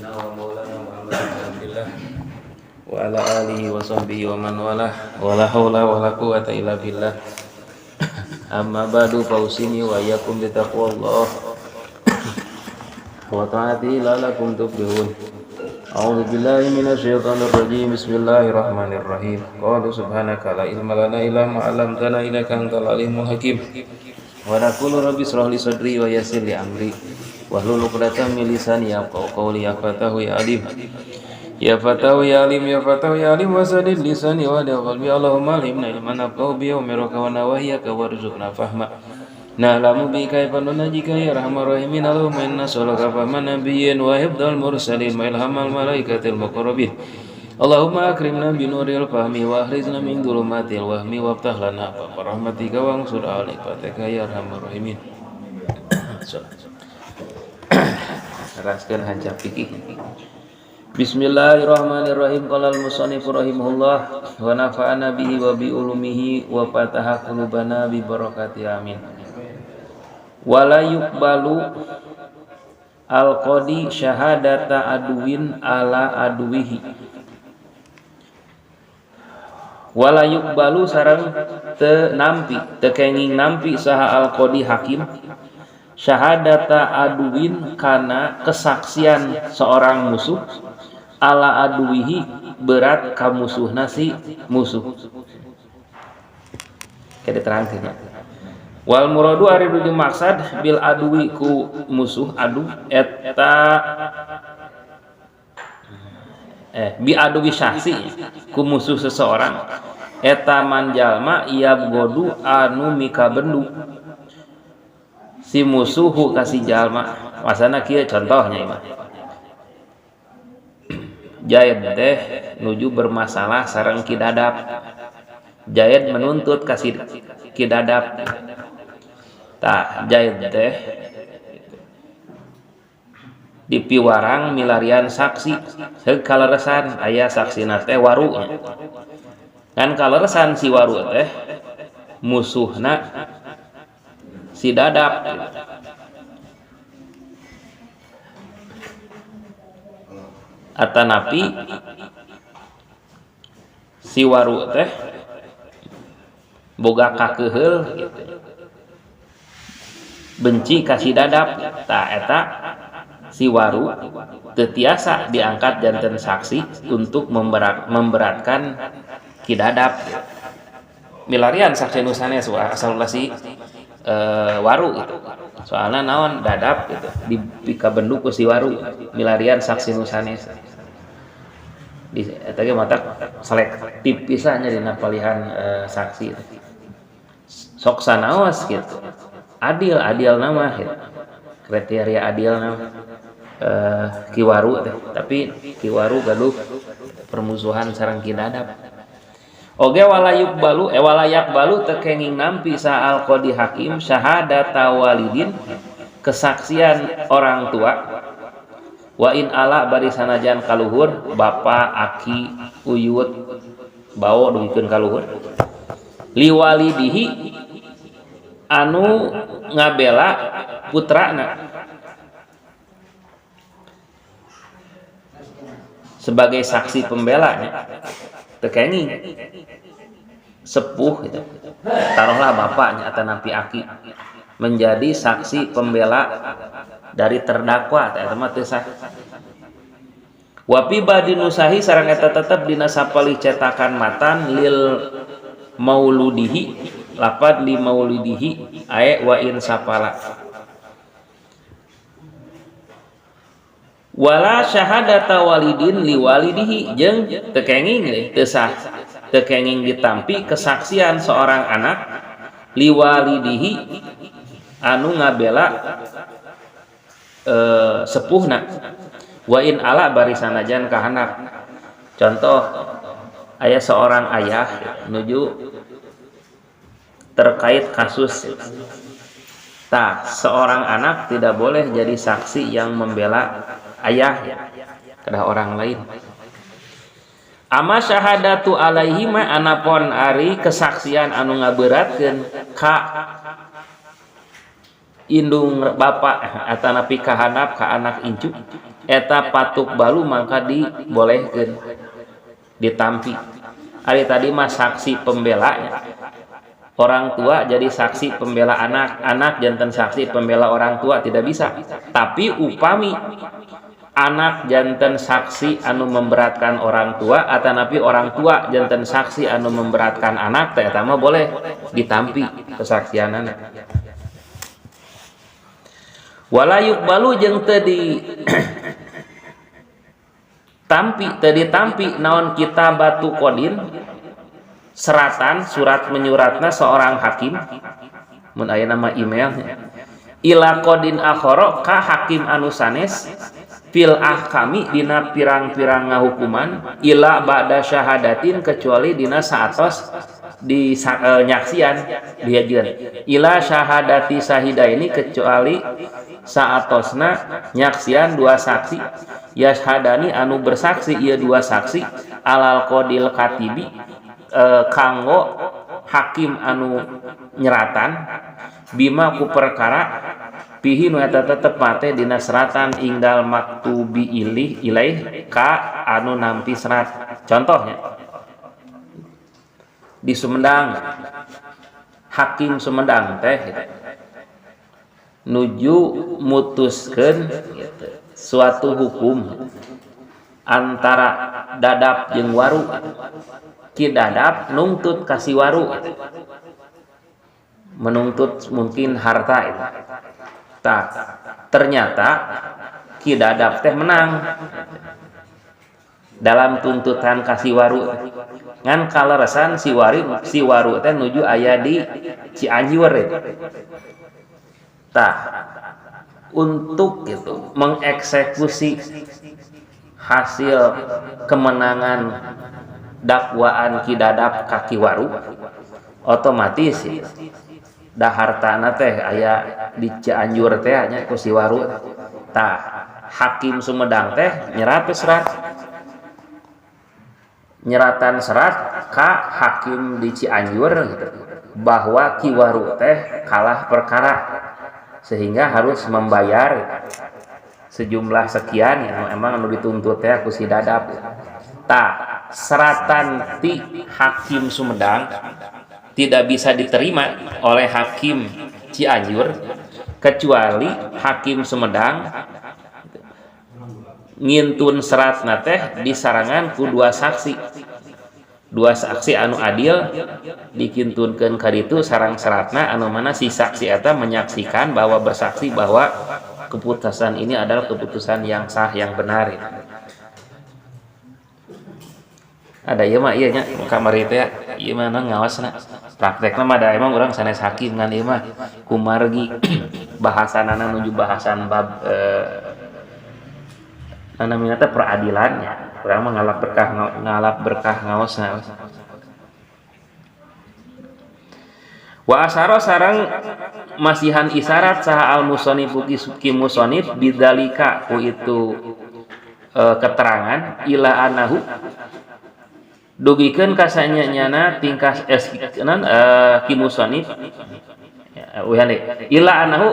sayyidina wa maulana Muhammad bin Abdillah wa ala alihi wa sahbihi wa man walah wa la haula wa la quwwata illa billah. Amma ba'du, fausini wa iyyakum bi taqwallah wa ta'ati la'allakum tuflihun. A'udzu billahi minasy syaithanir rajim. Bismillahirrahmanirrahim. Qalu subhanaka la ilma lana illa ma 'allamtana innaka antal alimul hakim. Wa naqulu rabbi shrah li sadri wa yassir li amri wahlul 'uqdatam min lisani yafqahu qawli. Ya fatahu ya alim, ya fatahu ya alim, ya fatahu ya alim, wasadid lisani wa hadi qalbi. Allahumma alimna ilman nafqahu bihi wa miraka wa nawahyaka warzuqna fahma na'lamu bi kaifa nunajika ya arhamar rahimin. Allahumma inna nas'aluka fahman nabiyyin wa hifdzal mursalin wa ilhamal malaikatil muqarrabin. Allahumma akrimna bi nuril fahmi wa akhrijna min dhulumatil wahmi waftah lana abwaaba rahmatika wa ansur ala ibatika ya arhamar rahimin. Raskeun hancap fikih. Bismillahirrahmanirrahim. Qala al-musannif rahimahullah wa nafa'ana bihi wa bi ulumihi wa fataha qulubana bi barakati amin. Wala yuqbalu al-qadi syahadata aduwin ala aduwihi. Wala yuqbalu sareng teu nampi teu kenging nampi saha al-qadi hakim syahadata aduwin kana kesaksian seorang musuh ala aduwihi berat ka musuhna si musuh. Kita terangkeun. Wal muradu ari dimaksad bil aduwi ku musuh adu eta bi aduwi syahsi ku musuh seseorang eta manjalma ia godu anu mika bendu si musuhu kasih jalma. Masana kieu contohnya imah. Jaid teh nuju bermasalah sareng Kidadap. Jaid menuntut kasih Kidadap. Tah Jaid teh dipiwarang milarian saksi heug kaleresan aya saksina teh Waru. Kan kaleresan si Waru teh musuhna si Dadap. Atanapi si Waru teh boga kakeheul gitu. Benci ka si Dadap. Tah eta si Waru teu tiasa diangkat janten saksi untuk memberatkan Ki Dadap. Milarian saksi nu sanes asal ulah si Waru gitu. Soalna naon Dadap gitu dipika bendu ku si Waru milarian saksi nu sanes. Di eta ge mata selektif pisannya dina palihan saksi. Sok sanaos gitu. Adil nama gitu. Kriteria adil nama Ki Waru teh. Tapi Ki Waru gaduh permusuhan sareng Ki Dadap. Oge wala yakbalu teu kenging nampi sa al-qadi hakim syahadata walidin kesaksian orang tua wa in ala bari sanajan kaluhur bapa aki uyut bawo duikeun kaluhur liwalidihi anu ngabela putrana sebagai saksi pembelanya teu kenging sepuh gitu. Taruhlah bapaknya atau napi aki menjadi saksi pembela dari terdakwa eta mah teu sah. Wa fi badinusahi sareng eta tetep dina sapalih cetakan matan lil mauludihi lapad li maulidihi ae wa in sapala. Wala syahadata walidin li walidihi jeung teu kenging teu sah. Teu kenging ditampi kesaksian seorang anak li walidihi anu ngabela sepuhna wa in ala bari sanajan ka anak. Contoh aya seorang ayah nuju terkait kasus tah seorang anak tidak boleh jadi saksi yang membela ayah kedah orang lain. Ama syahadatu alaihi ma anapon ari kesaksian anu ngaberatkeun ka indung bapak eta nepi ka handap ka anak incu eta patuk balu mangka dibolehkeun ditampi. Ari tadi mah saksi pembela, orang tua jadi saksi pembela anak, anak janten saksi pembela orang tua tidak bisa. Tapi upami anak janten saksi anu memberatkan orang tua atanapi orang tua janten saksi anu memberatkan anak teh eta mah boleh ditampi kesaksianana. Wala yuqbalu jeung teu di tampi naon kitabatu qadin seratan surat menyuratna seorang hakim mun aya nama email ila qadin akhara ka hakim anu sanes fil ahkami dina pirang-pirang ngahukuman ila ba'da syahadatin kecuali dina saatos di nyaksian diajeun ila syahadati sahidaini kecuali saatosna nyaksian dua saksi yashadani anu bersaksi ieu dua saksi alal qadil katibi kanggo hakim anu nyeratan bima ku perkara pihi nu eta tetep mate dina seratan ingdal maktubi ilaih ka anu nampi serat. Contohnya di Sumedang hakim Sumedang teh nuju mutuskeun gitu, suatu hukum antara dadap jeung waru. Ki dadap nungtut kasih waru menuntut mungkin harta itu. Tah, ternyata ki dadap teh menang dalam tuntutan kasih waru. Ngan kaleresan si waru teh nuju aya di Cianjur itu. Tah, untuk gitu mengeksekusi hasil kemenangan dakwaan ki dadap kaki waru otomatis da hartana teh aya di Cianjur teh nya ku si waru. Tah, hakim Sumedang teh nyeratan serat ka hakim di Cianjur gitu, bahwa ki waru teh kalah perkara sehingga harus membayar sejumlah sekian yang emang anu dituntut teh ku si dadap. Tah, seratan ti hakim Sumedang tidak bisa diterima oleh hakim Cianjur kecuali hakim Sumedang ngintun seratna teh disarangan ku dua saksi anu adil dikintunkeun ka ditu sareng seratna anu mana si saksi eta menyaksikan bahwa bersaksi bahwa keputusan ini adalah keputusan yang sah yang benar. Ada ieu mah ieu nya kamari teh ieu mah ngawasna praktekna mah da emang urang sanes hakim ngan ieu mah kumargi bahasanana nuju bahasan bab namina teh peradilannya. Urang mah ngalap berkah ngaosna. Wa asara sareng masihan isyarat saha al musanifu ki musannif bidzalika ku itu keterangan ila anahu dugikeun ka sanyanyana tingkah ki musannif ila anahu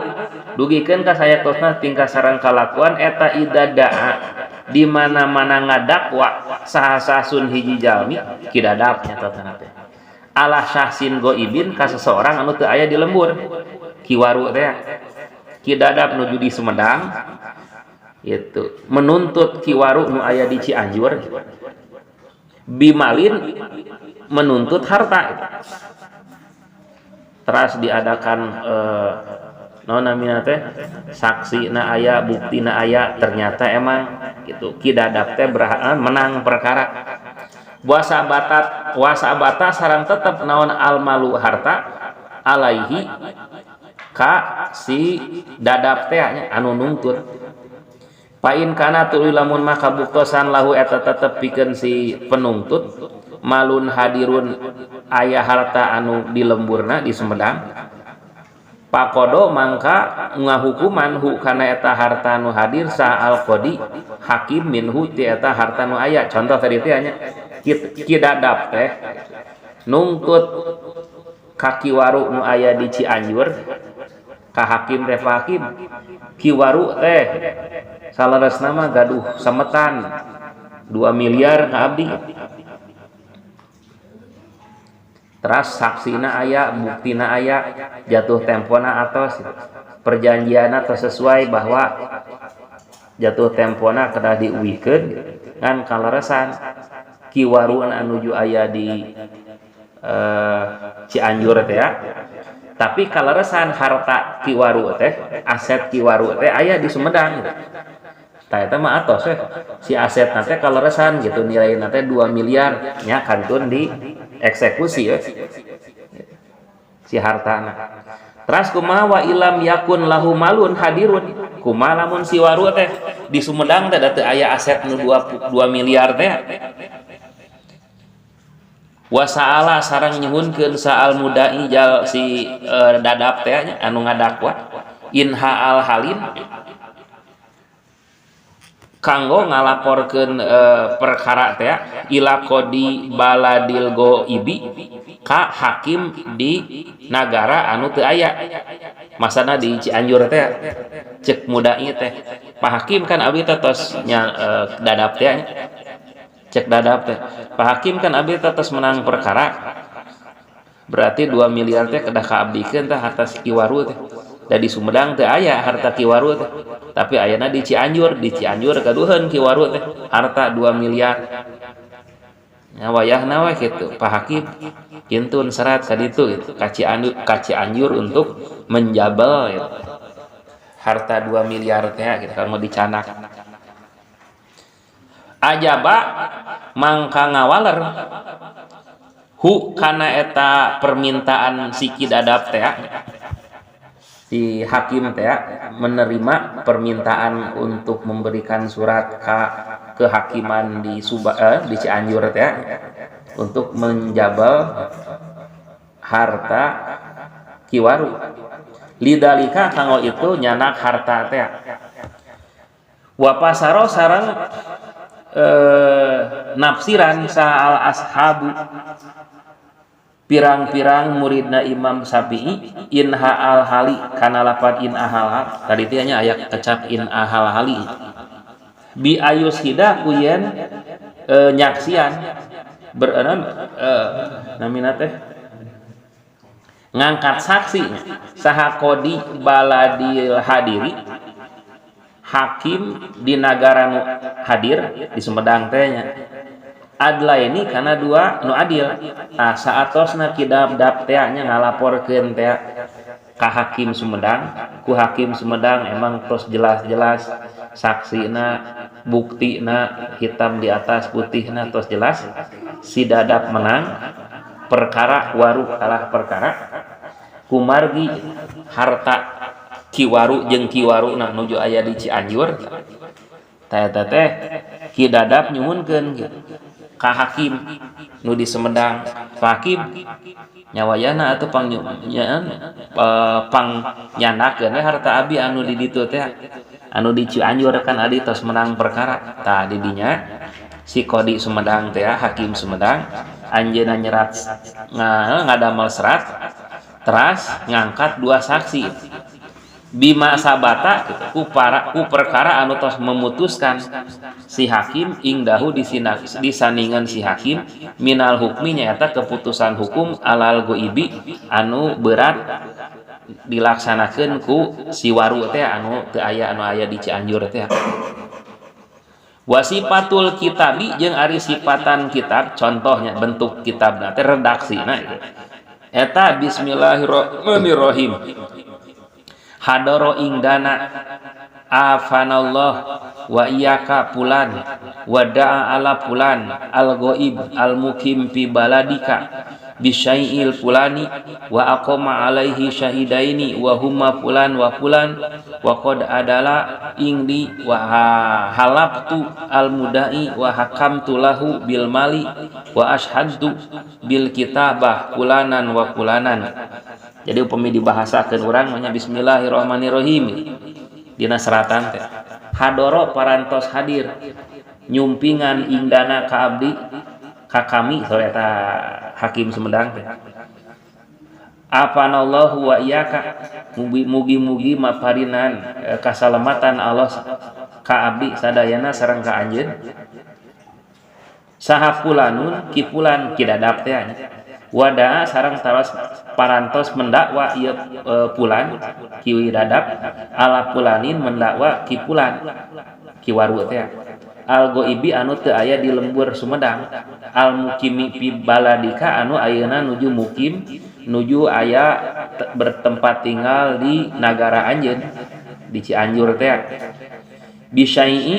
dugikeun ka sayatosna tingkah sareng kalakuan eta idadaa di mana-mana ngadakwa saha-sasun hiji jalmi ki dadap nya totana teh ala syahsin goibin ka seseorang anu teu aya di lembur. Ki waru teh ki dadap nuju di Sumedang itu menuntut ki waru nu aya di Cianjur bimalin menuntut harta. Teras diadakan namina teh saksi na aya bukti na aya ternyata emang gitu ki dadap teh menang perkara. Wasabata sareng tetep naon almalu harta alaihi ka si dadap teh anu nuntut. Pain kana tuluy lamun maka buktosan lahu eta tetep pikeun si penuntut malun hadirun aya harta anu di lemburna di Sumedang pakodo mangka ngahukuman hu kana eta harta nu hadir sa al qadi hakim minhu ti eta harta nu aya. Contoh tadi teh nya ki dadap teh nungtut kaki waru nu aya di Cianjur ka hakim refa hakim kiwaru teh salaresna mah gaduh sametan 2 miliar ka abdi. Teras saksina aya, buktina aya, jatuh tempona atos, perjanjiana tos sesuai bahwa jatuh tempona kedah diuwikeun ngan kaleresan kiwaru nuju aya di Cianjur teh ya. Tapi kaleresan harta kiwaru teh, aset kiwaru teh aya di Sumedang. Tah eta mah atos si aset teh kaleresan gitu nilai teh 2 miliar nya kantun di eksekusi si hartana. Teras kumaha wa ilam yakun lahu malun hadirun, kumaha lamun si waru teh di Sumedang teh teu aya aset nu 2 miliar teh. Wa saala sareng nyuhunkeun saal mudai jal si dadap teh anu ngadakwa inha al halin kanggo ngalaporkeun perkara teh ila qodi baladil goibi ka hakim di nagara anu teu aya. Masana di Cianjur teh cek mudai teh Pak Hakim kan abdi tos dadap teh cek dadap teh Pak Hakim kan abdi tos menang perkara berarti 2 miliar teh kedah kaabdikeun teh harta kiwaru teh. Da di Sumedang teh aya harta kiwaru teh. Tapi ayana di Cianjur kaduheun kiwaru teh harta 2 miliar. Nya wayahna we kitu Pak Hakim kintun serat ka ditu gitu ka Cianjur untuk menjabal gitu. Harta 2 miliar teh gitu kalau mau dicanak. Ajaba mangka ngawaler hu kana eta permintaan si kidadap teh si hakim teh menerima permintaan untuk memberikan surat kehakiman di Cianjur teh untuk menjabal harta kiwaru. Lidalika kanggo itu nyanak harta teh. Wa pasaro sareng nafsiran saal ashabu pirang-pirang muridna Imam Syafi'i inha al hali kana lafad in ahal tadi teh nya aya kecap in ahal hali bi ayus hida kuyen nyaksian berenam namina teh ngangkat saksi saha kodi baladil hadiri hakim di negara nu hadir di Sumedang teh nya adla ini karena 2 nu adil. Nah saatosna kidadap teh nya ngalaporkeun teh ka hakim Sumedang, ku hakim Sumedang emang terus jelas-jelas saksina buktina hitam di atas putihna terus jelas si dadap menang perkara waru kalah perkara kumargi harta kiwaru jeung kiwaru nuju aya di Cianjur teh kidadap nyuhunkeun gitu ka hakim nu di Sumedang. Hakim nyawayana atuh pangyanakeun harta abi anu di ditu teh anu di Cianjur kan adi tos menang perkara. Tah di dinya si kodi Sumedang teh hakim Sumedang anjeunna nyerat ngadamel serat teras ngangkat 2 saksi bima sabata ku perkara anu tos memutuskan si hakim ingdahu disandingan si hakim minal hukmi nyaeta keputusan hukum alal goibi anu berat dilaksanakeun ku si waru teh anu teu aya di Cianjur teh. Wasipatul kitabi jeung ari sipatan kitab contohnya bentuk kitabna teh redaksina eta bismillahirrahmanirrahim hadoro ingdana afanallah wa iyyaka pulan wa da'a ala pulan al ghaib al mukim fi baladika bisyai'il pulani wa aqama alaihi syahidaini wa huma pulan wa pulan wa qad adala ingdi wa halabtu al mudai wa hakamtu lahu bil mali wa ashhadtu bil kitabah pulanan wa pulanan. Jadi upami dibahasakeun urang nya bismillahirrahmanirrahim dina seratan teh hadoro parantos hadir nyumpingan indana ka abdi ka kami eta hakim Sumedang teh apanallahu wa iyyaka mugi-mugi maparinan kasalamatan Allah ka abdi sadayana sareng ka anjeun saha pulanun kipulan kidadap teh wadaa sareng taros parantos mendakwa ieu pulan ki dadap ala pulanin mendakwa kipulan kiwaru teh al goibi anu teu aya di lembur Sumedang al mukimi fi baladika anu ayeuna nuju mukim nuju aya bertempat tinggal di nagara anjeun di Cianjur teh bisyai'i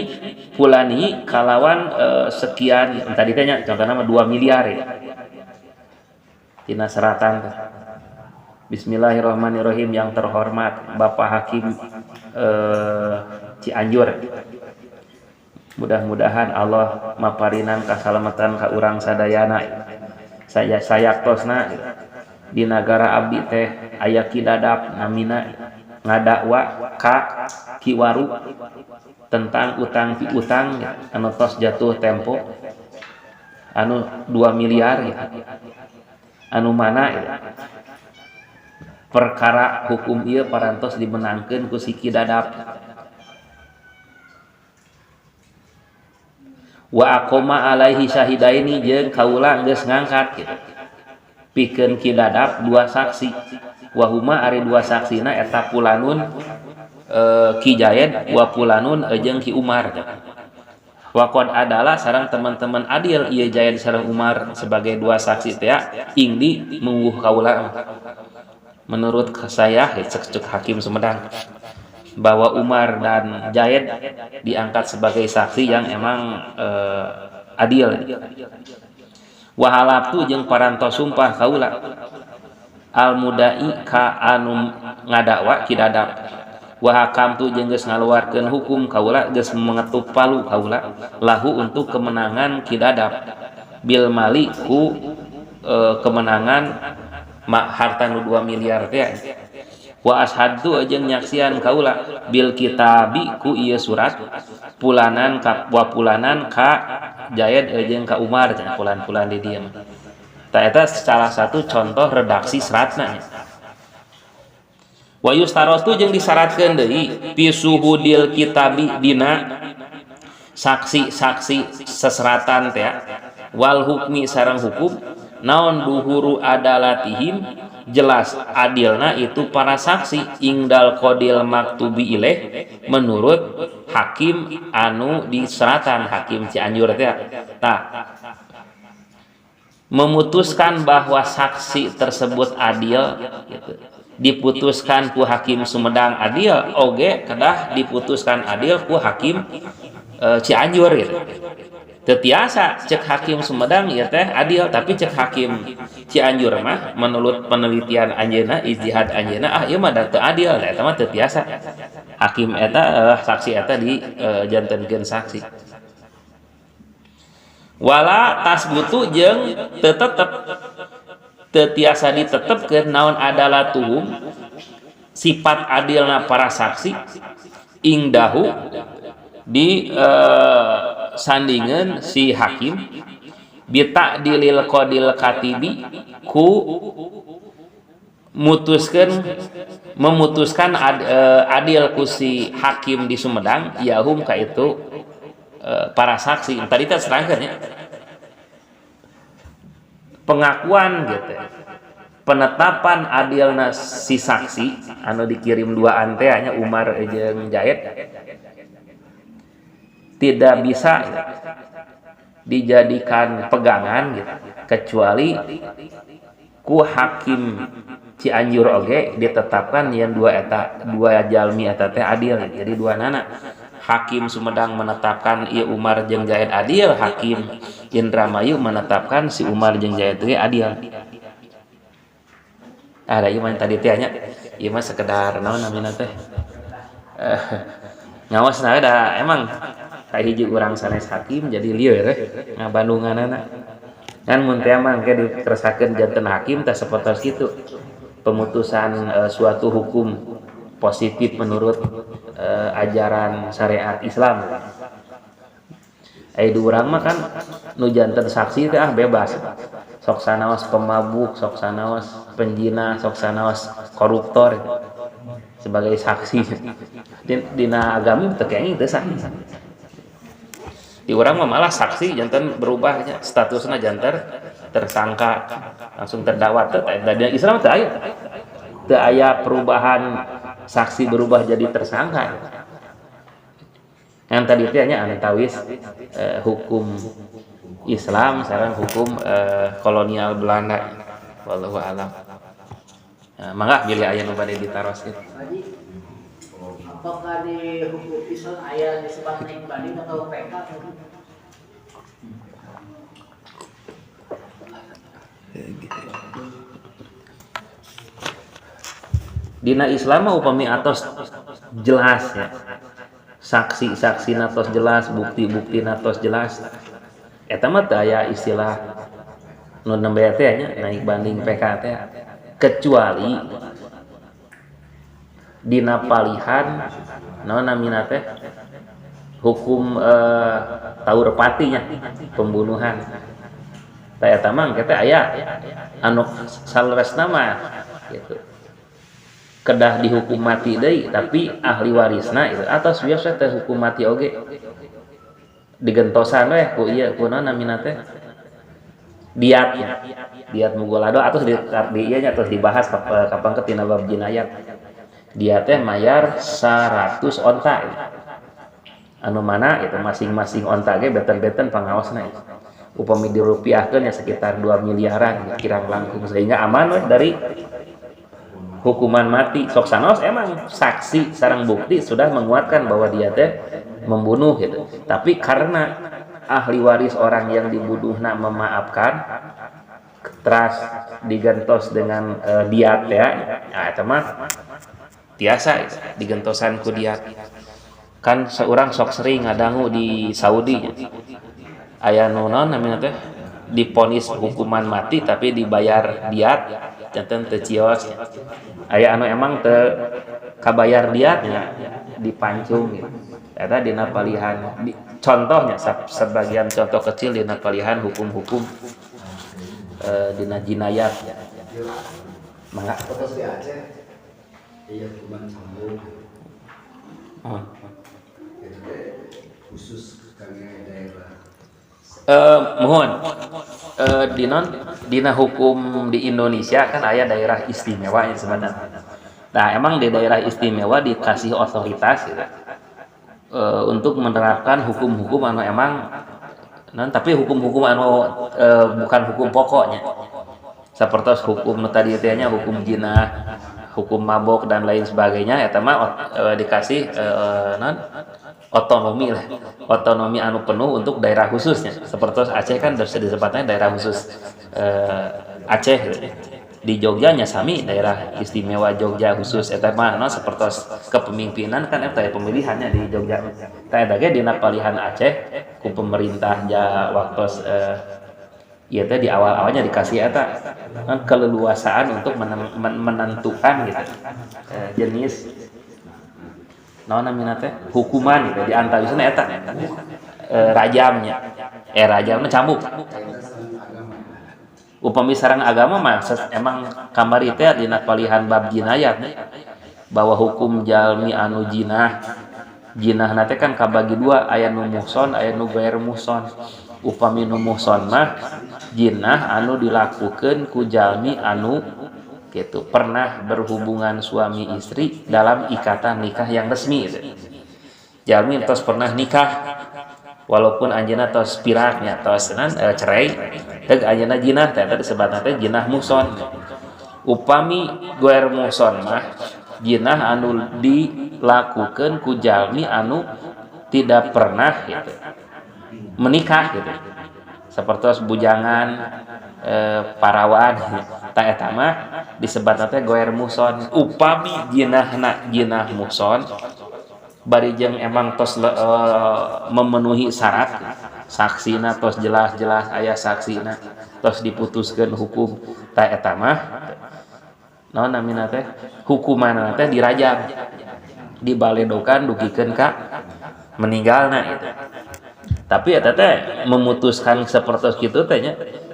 pulani kalawan sekian tadi teh nya contohna 2 miliar ya tina seratan teh. Bismillahirrahmanirrahim yang terhormat Bapak Hakim Cianjur, mudah-mudahan Allah maparinan kasalamatan ka urang sadayana saya sayaktosna di negara abdi teh aya kidadap namina ngadakwa ka kiwaru tentang utang piutang anu tos jatuh tempo anu 2 miliar ya. Anu mana ya. Perkara hukum ieu parantos dimenangkeun ku si kidadap wa aqoma alaihi syahidaini jeung kaula geus ngangkat gitu. Pikeun kidadap 2 saksi wahuma ari 2 saksina eta pulanun Ki Jayed wa pulanun jeung Ki Umar waqad adalah sareng teman-teman adil ieu Jayed sareng Umar sebagai 2 saksi teh ingdi mungguh kaula menurut saya cek Hakim Sumedang bahwa Umar dan Jayed diangkat sebagai saksi yang emang adil wahalaptu jeung parantos sumpah kaula al mudai ka anu ngadakwa kidadap wa hakamtu jeung geus ngaluarkeun hukum kaula geus mengetuk palu kaula lahu untuk kemenangan kidadap bil mali ku kemenangan harta nu 2 miliar teh wa ashadu jeung nyaksian kaula bil kitabi ku ieu surat pulanan ka Jayed jeung ka Umar pulan-pulan di dieu tah eta salah satu contoh redaksi seratna wa yustaratu jeung disyaratkeun deui fi suhudil kitabi dina saksi-saksi seseratan teh wal hukmi sareng hukum naon duhuru adalatihim jelas adilna itu para saksi ingdal qadil maktubi ilaih menurut hakim anu di seratan Hakim Cianjur teh tah memutuskan bahwa saksi tersebut adil gitu. Diputuskan ku Hakim Sumedang adil oge kedah diputuskan adil ku Hakim Cianjur gitu. Tetiasa cek Hakim Sumedang ya teh adil tapi cek Hakim Cianjur mah menurut penelitian anjeuna ijtihad anjeuna ieu mah teu adil eta mah tetiasa hakim eta saksi eta di jantenkeun saksi wala tasbutu jeung teu tetep tetiasa ditetepkeun naon adalah tuhum sifat adilna para saksi ingdahu di sandingan si hakim bita dilil qadil katibi ku memutuskan adil ku si hakim di Sumedang yahum ka itu para saksi tadi kita serangkan ya pengakuan gitu penetapan adilna si saksi anu dikirim 2 anteanya Umar jeung Jayed tidak bisa dijadikan pegangan gitu kecuali ku Hakim Cianjur oge ditetapkan yang 2 jalmi eta teh adil jadi 2 nana Hakim Sumedang menetapkan ieu Umar jeung Jayed adil Hakim Indramayu menetapkan si Umar jeung Jayed teh adil ada ieu mah tadi teh nya ieu mah sekedar naon namina teh ngawasna da emang kayak hiji urang sanes hakim jadi lieur ngabandunganana kan mun teh mangke dikeresakeun janten hakim teh sapertos kitu pemutusan suatu hukum positif menurut ajaran syariat Islam urang mah kan nu janten saksi teh bebas sok sanaos pemabuk, sok sanaos penjina, sok sanaos koruptor sebagai saksi. Dina agama teu kenging teu sah. Di urang mah malah saksi janten berubahnya statusna janten tersangka langsung terdakwa teu da Islam teu aya. Teu aya perubahan saksi berubah jadi tersangka. Yang tadi itu hanya antawis hukum Islam, sekarang hukum kolonial Belanda. Wallahu a'lam. Nah, mangga pilih aya nu bade ditaros itu. Apakah di hukum Islam aya disebut naik banding atau PK? Dina Islam mah upami atos jelas ya. Saksi-saksi natos jelas, bukti-bukti natos jelas. Eta mah teu aya istilah nu nembe teh nya naik banding PK teh kecuali dina palihan naon namina teh hukum taurepati nya pembunuhan. Tah eta mah engke teh aya anu saleresna mah gitu. Kedah dihukum mati deui tapi ahli warisna itu atos biasa teh hukum mati oge digentosan we ku ieu ku naon namina teh diat mugolado atos di ieu nya terus dibahas kapan ketina bab jinayat. Dia teh mayar 100 onta anu mana itu masing-masing onta ge beten-beten pangaosna itu upami dirupiahkeun ya sekitar 2 miliaran kirang langkung sehingga aman we dari hukuman mati. Sok sanaos emang saksi sareng bukti sudah menguatkan bahwa dia teh membunuh gitu, tapi karena ahli waris orang yang dibunuhna memaafkan teras digentos dengan diat ya, nah eta mah tiasa digentosan ku diat. Kan seorang sok sering ngadangu di Saudi aya nu naon namanya teh diponis hukuman mati tapi dibayar diat janten teu cios. Aya anu emang teu kabayar diatnya dipancung gitu. Eta dina palihan contohnya sebagian contoh kecil dina palihan hukum-hukum dina jinayat. Mangga Terus di Aceh iya hukuman cambuk. Itu teh khusus kami daerah. Mohon dina hukum di Indonesia kan aya daerah istimewa yang sebenarnya. Nah emang di daerah istimewa dikasih otoritas gitu, untuk menerapkan hukum-hukum anu emang tapi hukum-hukum anu bukan hukum pokoknya seperti hukum tadi nya hukum jinah, hukum mabok dan lain sebagainya. Eta mah dikasih otonomi lah, otonomi anu penuh untuk daerah khususnya. Seperti Aceh kan disebutnya daerah khusus Aceh gitu. Di Jogja nya sami daerah istimewa Jogja khusus eta mah seperti kepemimpinan kan eta pemilihannya di Jogja. Tah eta ge dina palihan Aceh ku pemerintah ja waktos ieu teh di awal-awalnya dikasih eta kan keleluasaan untuk menentukan gitu jenis naon namina teh hukuman gitu di antawisna eta rajamnya rajamna cambuk. Upami sareng agama mah emang kamari teh dina palihan bab jinayat bahwa hukum jalmi anu jinah teh kan kabagi dua, aya nu muhson aya nu gair muhson. Upami nu muhson mah jinah anu dilakukeun ku jalmi anu gitu pernah berhubungan suami istri dalam ikatan nikah yang resmi gitu. Jalmi tos pernah nikah walaupun anjeunna tos piraknya tos cerai teh anjeunna jinah teh disebutna teh jinah muhson. Upami gair muhson mah jinah anu dilakukeun ku jalmi anu tidak pernah gitu menikah gitu. Seperti bujangan parawan tah eta mah disebutna teh gair muhson. Upami jinahna jinah muhson bari jeung emang tos memenuhi syarat saksina tos jelas-jelas aya saksina tos diputuskeun hukum tah eta mah naon namina teh hukumanna teh dirajam dibaledokan dugikeun ka meninggalna gitu. Tapi eta teh memutuskan seperti kitu teh nya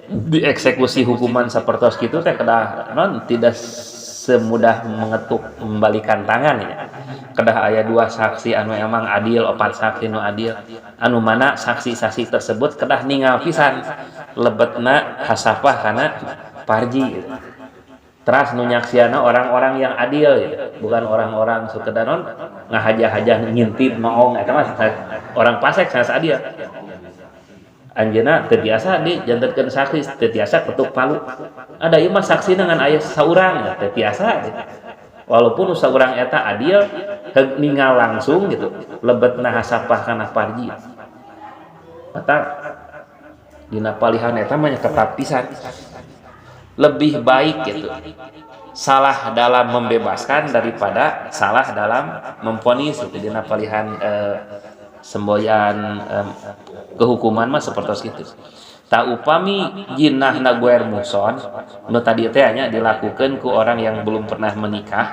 dieksekusi hukuman sapertos kitu teh kedah non tidak semudah mengetuk membalikan tangan ya. Kedah aya 2 saksi anu emang adil, 4 saksi nu adil, anu mana saksi-saksi tersebut kedah ningal pisan lebetna hasafah kana parji gitu. Teras nu nyaksiana orang-orang yang adil gitu. Bukan orang-orang sekedar non ngahajah-hajah ngintip maong eta mah orang fasik sanes adil. Anjeunna teu biasa dijantetkeun saksi, teu biasa ketuk palu. Ada ieu mah saksi dengan aya saurang teu biasa gitu. Walaupun saurang eta adil ningal langsung gitu lebetna hasapah kana parji eta dina palihan eta mah ketat pisan. Lebih baik gitu salah dalam membebaskan daripada salah dalam memvonis gitu dina palihan semboyan kehukuman mah seperti itu. Ta upami jinahna guer muson nu tadi teh nya dilakukeun ku orang yang belum pernah menikah,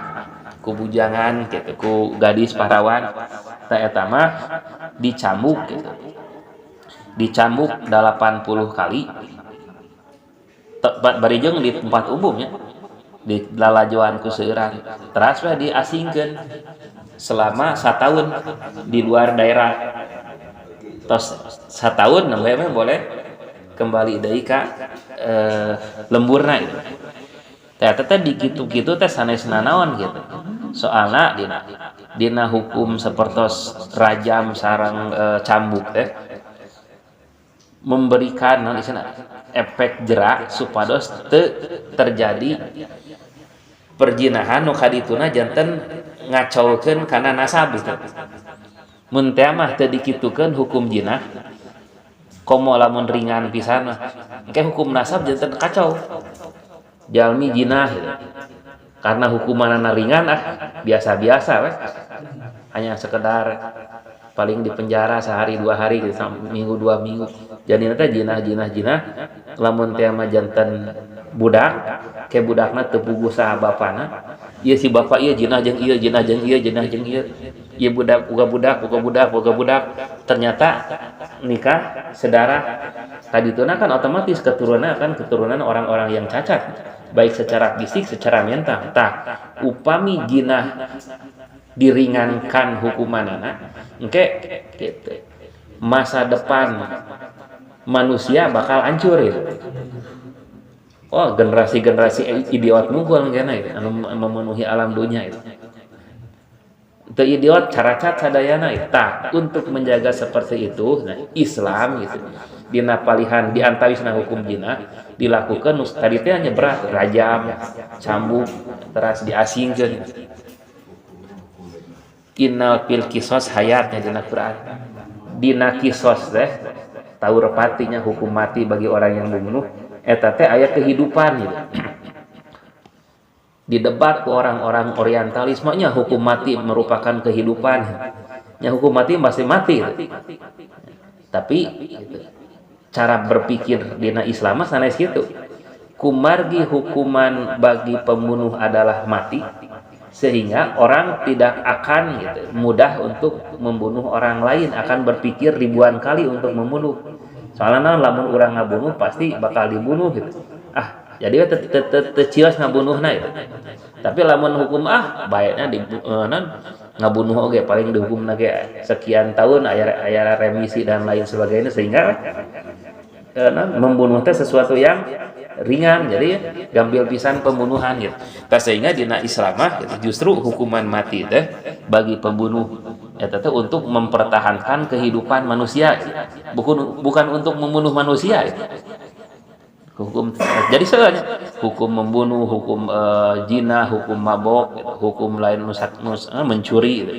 ku bujangan gitu, ku gadis parawan, ta eta mah dicambuk gitu. Dicambuk 80 kali. Barijeng di tempat umumnya di lalajoan ku seueuran. Teras we diasingkeun selama 1 tahun di luar daerah. Tos 1 tahun namanya boleh kembali deui ka lemburna gitu. Ternyata teh dikitu-kitu teh sanesna naon gitu. Soalna dina hukum sapertos rajam sareng cambuk teh memberikan di sana efek jerak supados teu terjadi perjinahan nu kadituna janten ngacaukeun kana nasab gitu. Mun teh mah teu dikitukeun hukum jinah komo lamun ringan pisan mah engke hukum nasab janten kacau jalmi jinah gitu. Karena hukumanana ringan biasa-biasa we. Hanya sekedar paling di penjara sehari 2 hari gitu, minggu 2 minggu. Jadi nanti jinah lamun teh mah janten budak ke budakna teu puguh saha bapana. Ieu si bapa ieu jinah jeung ieu ieu budak budak ternyata nikah sedara kadituna kan otomatis keturunan orang-orang yang cacat baik secara fisik secara mental. Tah upami jinah diringankan hukumanana engke gitu. Masa depan manusia bakal hancur gitu. Oh, generasi-generasi idiot mungkul ngena itu anu memenuhi alam dunia itu. Teu idiot caracat sadayana itu. Tah, untuk menjaga seperti itu, nah Islam gitu. Dina palihan diantawisna hukum jinah dilakukan tadi teh hanya berat, rajam, cambuk, teras diasingkeun. Innal fil qisas hayatnya dina Quran. Dina qisas teh tahu repatinya hukum mati bagi orang yang membunuh eta teh aya kehidupan gitu. Di debat ke orang-orang orientalis nya hukum mati merupakan kehidupan. Nya hukum mati pasti mati gitu. Tapi gitu, cara berpikir dina Islam sanes kitu. Kumargi hukuman bagi pembunuh adalah mati sehingga orang tidak akan gitu, mudah untuk membunuh orang lain, akan berpikir ribuan kali untuk membunuh. Soalnya lamun urang ngabunuh pasti bakal dibunuh gitu. Jadi tecios ngabunuhna itu. Tapi lamun hukum baiknya di ngabunuh oge paling dihukumna ge sekian tahun aya remisi dan lain sebagainya sehingga membunuh teh sesuatu yang ringan, jadi gambil pisan pembunuhan gitu. Sehingga dina Islam gitu, justru hukuman mati teh bagi pembunuh eta teh untuk mempertahankan kehidupan manusia, bukan untuk membunuh manusia gitu. Hukum jadi soalnya hukum membunuh, hukum zina, hukum mabok, gitu. Hukum lain mencuri gitu.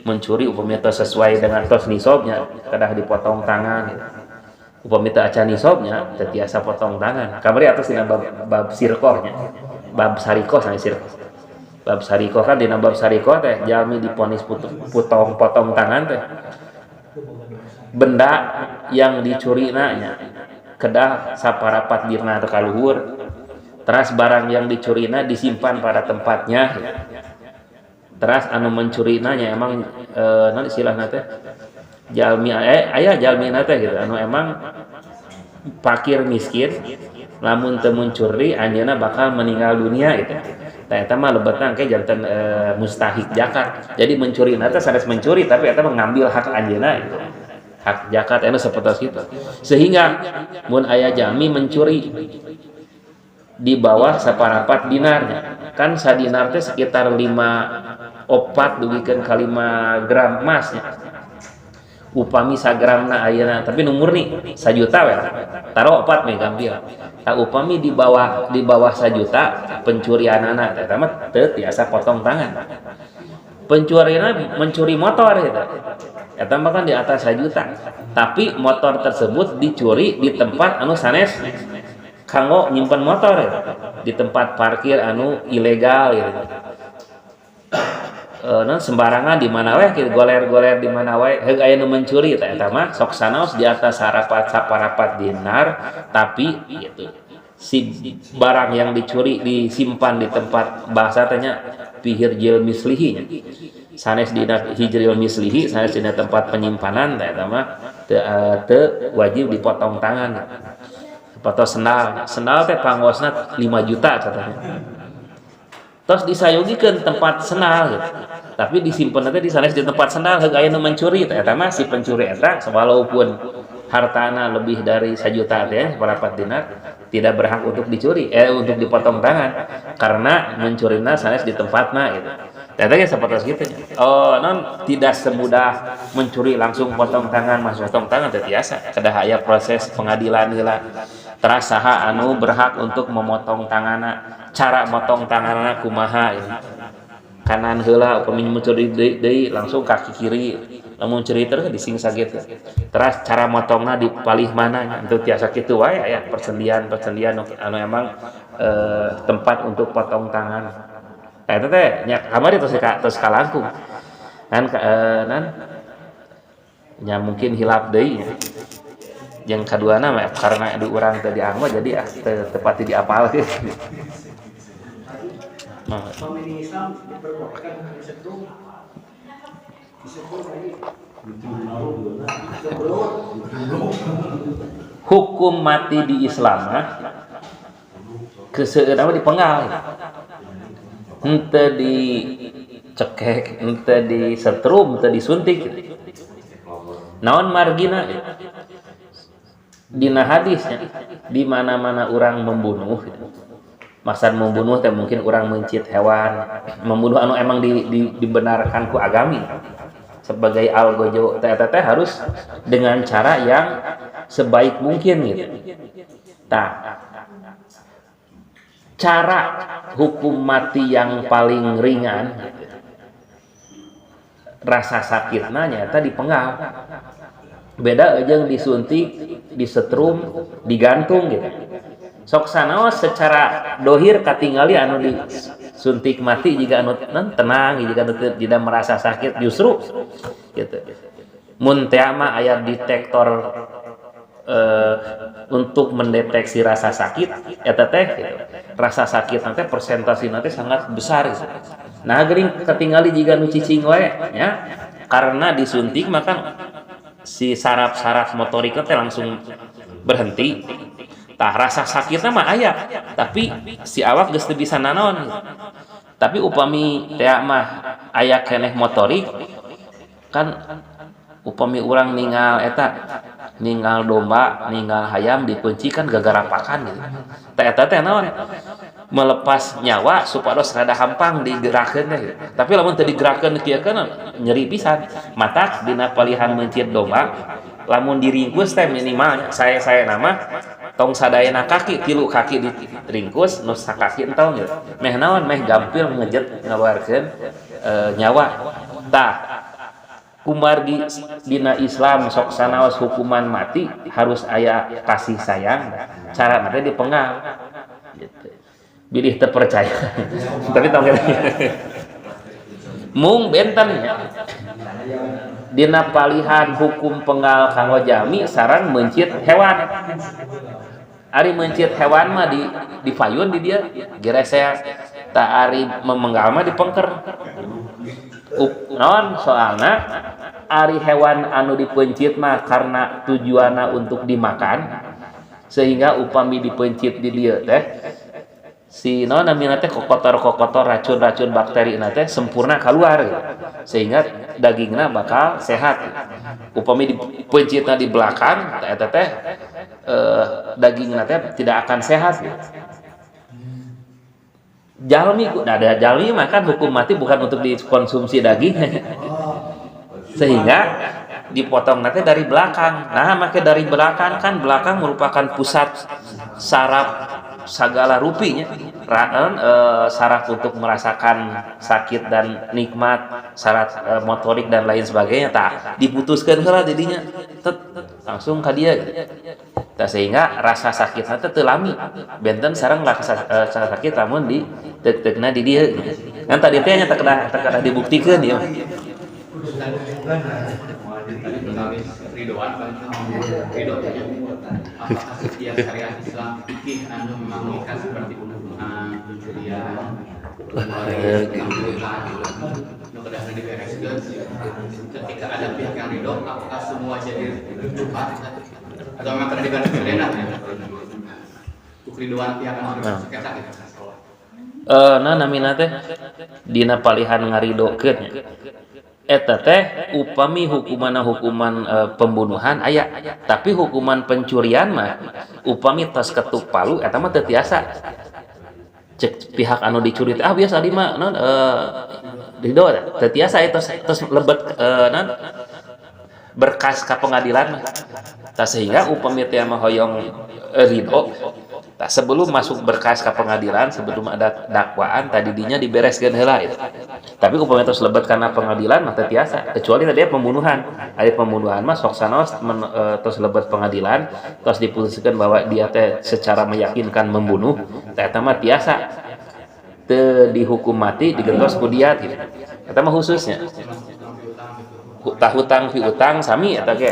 Mencuri upamanya sesuai dengan tos nisabnya kedah dipotong tangan gitu. Upami teu acan nisabnya teu tiasa potong tangan. Kamari atos dina bab sirqohnya. Bab sarikoh sana sirqoh. Bab sarikoh kan dina bab sarikoh teh jalmi diponis potong tangan teh. Benda yang dicurina nya kedah saparapat dirna teu kaluhur. Teras barang yang dicurina disimpan pada tempatnya. Teras anu mencurina nya emang naon istilahna teh? Jalmi aya jalmina teh gitu anu emang fakir miskin lamun teu mencuri anjeunna bakal meninggal dunia itu. Tah eta mah lebetna engke janten mustahik zakat. Jadi mencuri teh sanes mencuri tapi eta mengambil hak anjeunna itu. Hak zakat anu sapertos kitu. Sehingga mun aya jami mencuri di bawah saparapat dinarnya. Kan sadinar teh sekitar 5 opat dugikeun ka 5 gram emasnya. Upami sagramna ayeuna tapi nu murni 1 juta we taro 4 me gambil. Tah upami di bawah 1 juta pencurianana eta mah teu tiasa potong tangan. Pencuriana mencuri motor gitu. Eta mah kan di atas 1 juta. Tapi motor tersebut dicuri di tempat anu sanes kanggo nyimpen motor gitu. Di tempat parkir anu ilegal gitu. Sembarangan di mana wae kitu goler-goler di mana wae heug aya nu mencuri eta mah sok sanaos di atas saparapat dinar tapi gitu si barang yang dicuri disimpan di tempat bahasa tanya pihirjil mislihi sanes dina hijril mislihi sanes dina tempat penyimpanan eta mah teu wajib dipotong tangan. Foto sendal teh pangosna 5 juta katanya. Terus disayogikeun tempat sendal gitu. Tapi disimpen teh di sanes di tempat sendal heug aya nu mencuri eta mah si pencuri eta walaupun hartana lebih dari 1 juta teh saparapat dinar tidak berhak untuk dicuri untuk dipotong tangan karena mencurina sanes di tempatna gitu. Eta ge sapertos kitu nya. Tidak semudah mencuri langsung potong tangan masuk potong tangan teh tiasa kedah aya proses pengadilan heula. Teras saha anu berhak untuk memotong tanganna, cara motong tanganna kumaha ini. Kanan heula upami mencuri deui langsung kaki kiri, lamun curi terus disingsa gitu. Teras cara motongna dipalih mana untuk tiasa kitu wae aya persendian anu emang tempat untuk potong tangan. Eta teh nya kamari tos kalangkung. Kan nya mungkin hilap deui. Yang kedua nama karena di urang tadi anggo jadi tepati diapal gitu. Pemilih Islam diperbolehkan disetrum. Hukum mati di Islam keseueuna dipenggal. Henteu dicekek, henteu disetrum, henteu disuntik. Naon margina? Dina hadisnya di mana-mana orang membunuh maksud membunuh teh mungkin orang mencit hewan membunuh anu emang dibenarkan ku agami sebagai algojo teh harus dengan cara yang sebaik mungkin gitu. Cara hukum mati yang paling ringan rasa sakitna nyata dipenggal. Beda jeung disuntik, disetrum, digantung gitu. Sok sanaos secara dohir katingali anu disuntik mati jika anu tenang, jika anu tidak merasa sakit justru gitu. Mun teh mah aya detektor untuk mendeteksi rasa sakit eta teh gitu. Rasa sakit nanti persentase nanti sangat besar gitu. Nah geuning katingali jika anu cicing wae nya karena disuntik maka si saraf-saraf motorik teh langsung berhenti. Tah rasa sakitna mah aya, tapi si awak geus teu bisa nanaon. Tapi upami teh mah aya keneh motorik kan upami urang ninggal domba, ninggal hayam dikunci kan gagarapakan gitu. Teh eta teh naon? Melepas nyawa supados rada hampang digerakkeun teh. Tapi lamun teu digerakkeun kieu kan nyeri pisan. Matak dina palihan mencit domba, lamun diringkus teh minimal saya nama tong sadayana kaki 3 kaki diringkus nu sakaki entong gitu. Meh naon meh gampil ngejet ngawarkeun nyawa. Tah kumargi dina Islam sok sanaos hukuman mati harus aya kasih sayang. Cara teh dipenggal. Gitu. Bilih terpercaya tapi tong mung benten dina palihan hukum penggal kanggo jami sareng mencit hewan ari mencit hewan mah di payun di dia geresek tak ari memenggal mah dipengker naon soalna ari hewan anu dipencit mah karena tujuanna untuk dimakan sehingga upami dipencit di dieu teh si naon namina teh kokotor racun-racun bakteri teh sempurna keluar gitu. Sehingga dagingna bakal sehat gitu. Upami dipencitna di belakang eta teh dagingna teh tidak akan sehat gitu. Jalmi makan hukum mati bukan untuk dikonsumsi daging sehingga dipotong nanti dari belakang. Nah, maka dari belakang kan belakang merupakan pusat saraf segala rupinya, saraf untuk merasakan sakit dan nikmat, saraf motorik dan lain sebagainya. Tak diputuskan heula didinya, langsung ka dia. Nah, sehingga rasa sakitnya teh teu lami. Benten sareng rasa sakit lamun di teuk-teukna di dieu. Kan tadi teh nya teu kada dibuktikan ieu. Ridhoan apakah setiap syariat Islam fikih anu memang nikah seperti pembunuhan, pencurian, ketika ada pihak yang ridho, apakah semua jadi jumat atau memang pernah diberes-beres keridoan pihak anu sekitar gitu? Nah namina teh dina palihan ngaridokeun eta teh upami hukuman pembunuhan aya, tapi hukuman pencurian mah upami tos ketuk palu eta mah teu tiasa cek pihak anu dicuri teh biasa di mah non ridho teu tiasa eta tos lebet non berkas ka pengadilan mah sehingga upami teh mah hoyong ridho tak sebelum masuk berkas ke pengadilan, sebelum ada dakwaan tadi dinya dibereskeun heula itu. Tapi upamanya terus lebet karena pengadilan mah teu tiasa, kecuali tadi pembunuhan. Ari pembunuhan mah sok sanos terus lebet pengadilan, terus diputuskan bahwa dia teh secara meyakinkan membunuh, eta mah tiasa teu dihukum mati, digentos ku diat gitu. Eta mah khususnya. Hutang piutang sami eta ge.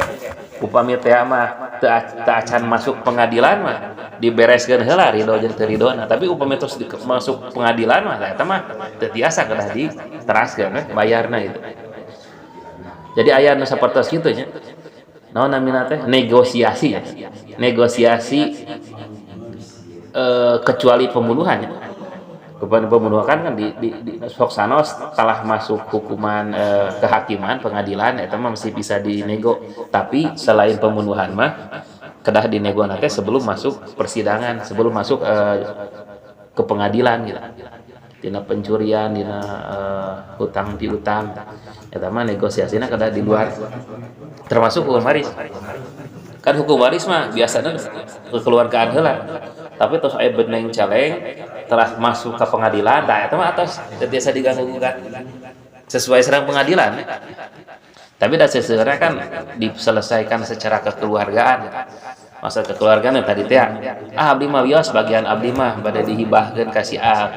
Upami teh mah teu acan masuk pengadilan mah dibereskeun heula ridho jeung teu ridhona, tapi upami terus masuk pengadilan mah eta mah teu tiasa kedah diteraskeun bayarna itu. Jadi aya nu sapertos kitu nya. Naon namina teh negosiasi. Negosiasi kecuali pembunuhan. Pembunuhan kan di sok sanos telah masuk hukuman kehakiman pengadilan eta mah masih bisa dinego, tapi selain pembunuhan mah kedah dinego nanti sebelum masuk persidangan, sebelum masuk ke pengadilan gitu. Dina pencurian, dina hutang piutang eta mah negosiasina kedah di luar, termasuk hukum waris. Kan hukum waris mah biasanya kekeluargaan heula, tapi terus aya beneng caleng telah masuk ke pengadilan, nah itu mah atas biasa diganggu-gugat sesuai serang pengadilan. Tapi dah sebenarnya kan diselesaikan secara kekeluargaan. Masa kekeluargaan yang tadi teh abdi mah wios bagian abdi mah bade dihibahkeun ka si A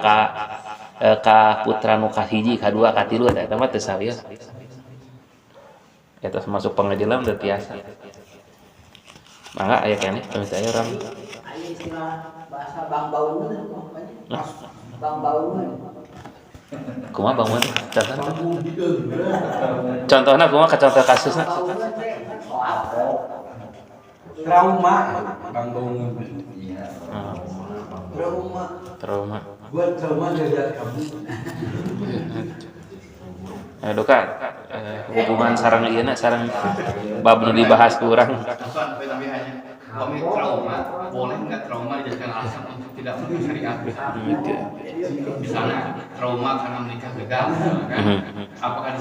ka putra nu kahiji, kadua, katilu eta mah teu sawios. Eta masuk pengadilan teu tiasa. Mangga aya keneh aya orang Aya istilah bahasa Bang Baun Bang Baun. kumaha bangun contohna kumaha contoh kasusna Trauma Bang Bangun. Iya. trauma Buat trauma dari kamu. Doka hubungan sareng ieu sareng bab nu dibahas ku urang Kami trauma, boleh nggak trauma dijadikan alasan untuk tidak menuhi syariat? Misalnya trauma karena menikah gagal, kan? Apakah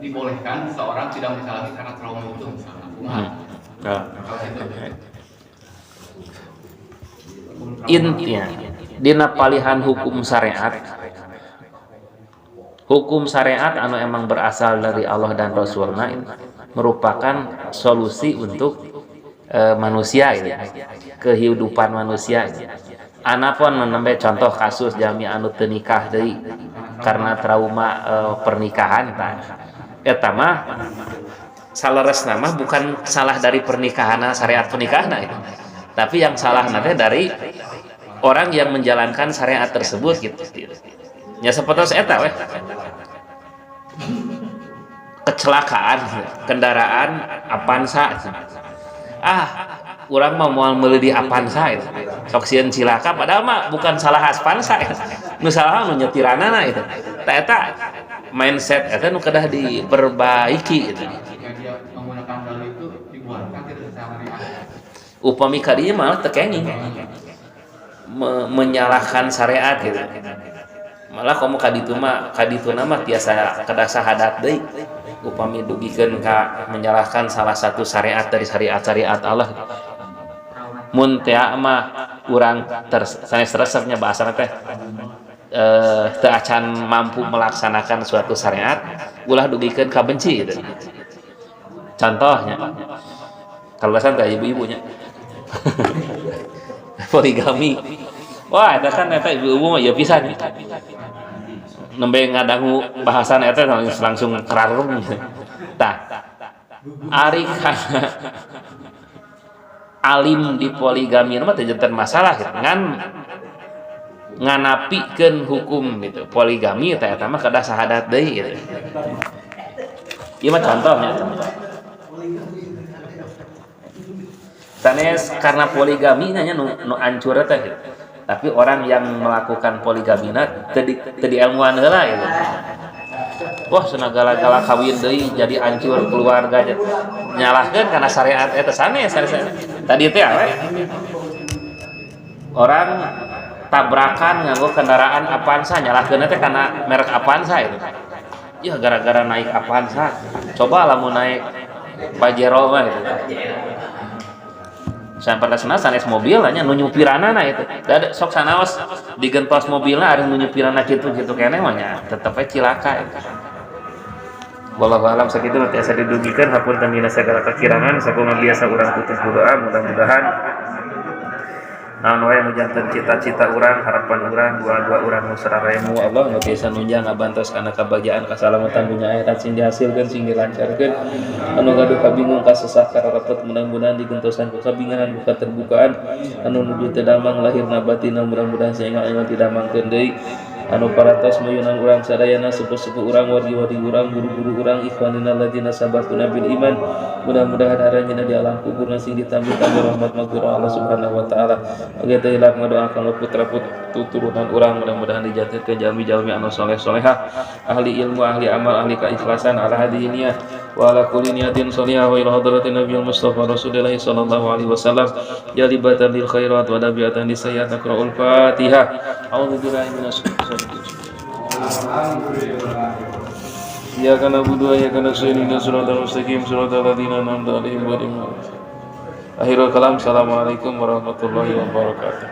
dibolehkan seorang tidak menikah lagi karena trauma itu? Intinya dina palihan hukum syariat anu emang berasal dari Allah dan Rasulna merupakan solusi untuk manusia gitu. Kehidupan manusia gitu. Anapun menembe contoh kasus jami anu teu nikah deui karena trauma pernikahan eta mah saleresna mah bukan salah dari pernikahan syariat pernikahan gitu. Tapi yang salah nanti dari orang yang menjalankan syariat tersebut gitu. Ya seperti eta weh. Kecelakaan kendaraan Avanza urang mah moal meuli di Avanza itu sok sieun cilaka padahal mah bukan salah Avanza eta nu salah nu nyetiranana itu eta mindset eta nu kedah diperbaiki gitu. Jika dia menggunakan dalil itu dibuatkan tidak syariat. Upami ka dieu malah teu kenging menyalahkan syariat gitu. Malah komo ka dituna mah tiasa kedah sahadat deui upami dugikeun ka menyalahkan salah satu syariat dari syariat-syariat Allah. Mun teh mah urang sanes resepnya bahasana teh teu acan mampu melaksanakan suatu syariat ulah dugikeun ka benci gitu. Contohnya kalau teh ibu-ibunya poligami. Wah, eta kan eta ibu-ibu mah ya pisan. Nembe ngadangu bahasan eta langsung kerarung. Tah. Ari kana alim di poligami mah teu janten masalah gitu. Nganapikeun hukum gitu. Poligami eta mah kedah sahadat deui gitu. Ieu mah contohnya. Sanes karena poligami nya nu ancur teh gitu. Tapi orang yang melakukan poligami teu diilmuan heula gitu. Wah, senagala-gala kawin deui jadi hancur keluarga nyalahkeun karena syariat eta sanes. Tadi teh orang tabrakan nganggo kendaraan Avanza nyalahkeun teh karena merek Avanza itu. Ya gara-gara naik Avanza. Coba lamun naik Pajero mah gitu. Sampai sana sanes mobil nya nu nyupiranana itu. Da sok sanaos digentos mobilna ari nu nyupirana kitu-kitu keneh mah nya tetep cilaka itu. Wallahu alam sakitu nanti asa didugikeun hapunten dina sagala kakirangan sakumaha biasa urang putus doa mudah-mudahan naon wae nu janten cita-cita urang harapan urang doa-doa urang nu sararemu Allah nu biasa nunjang ngabantos kana kabagjaan kasalamatan dunya akhirat sing dihasilkeun sing dilancarkeun anu gaduh kabingung kasesah kararepet mudah-mudahan digentosan ku kabingungan buka terbukaan anu nuju teu damang lahirna batinna mudah-mudahan saengal-engal didamangkeun deui anu parantos muyunan urang sadayana sepuh-sepuh urang wargi-wargi urang guru-guru urang ikhwanina alladzina sabaquna bil iman mudah-mudahan haranjeunna di alam kuburna sing ditambi-tambi rahmat maghfirah Allah Subhanahu wa taala oge teh ilah ngadoakeun putra-putri turunan urang mudah-mudahan dijatikeun jalmi-jalmi anu saleh-salehah ahli ilmu ahli amal ahli keikhlasan ala hadhihi niyah wa ala kulli niyatin shalihah wa ila hadratin nabiyil mustafa rasulillah sallallahu alaihi wasallam jalibatan lil khairat wa dabiatan lisayyi'at aqraul fatihah a'udzu billahi minasyaitonir Iyyaka na'budu wa iyyaka nasta'in ihdinas siratal mustaqim siratal ladzina an'amta 'alaihim ghairil maghdubi 'alaihim. Akhirul kalam, assalamualaikum warahmatullahi wabarakatuh.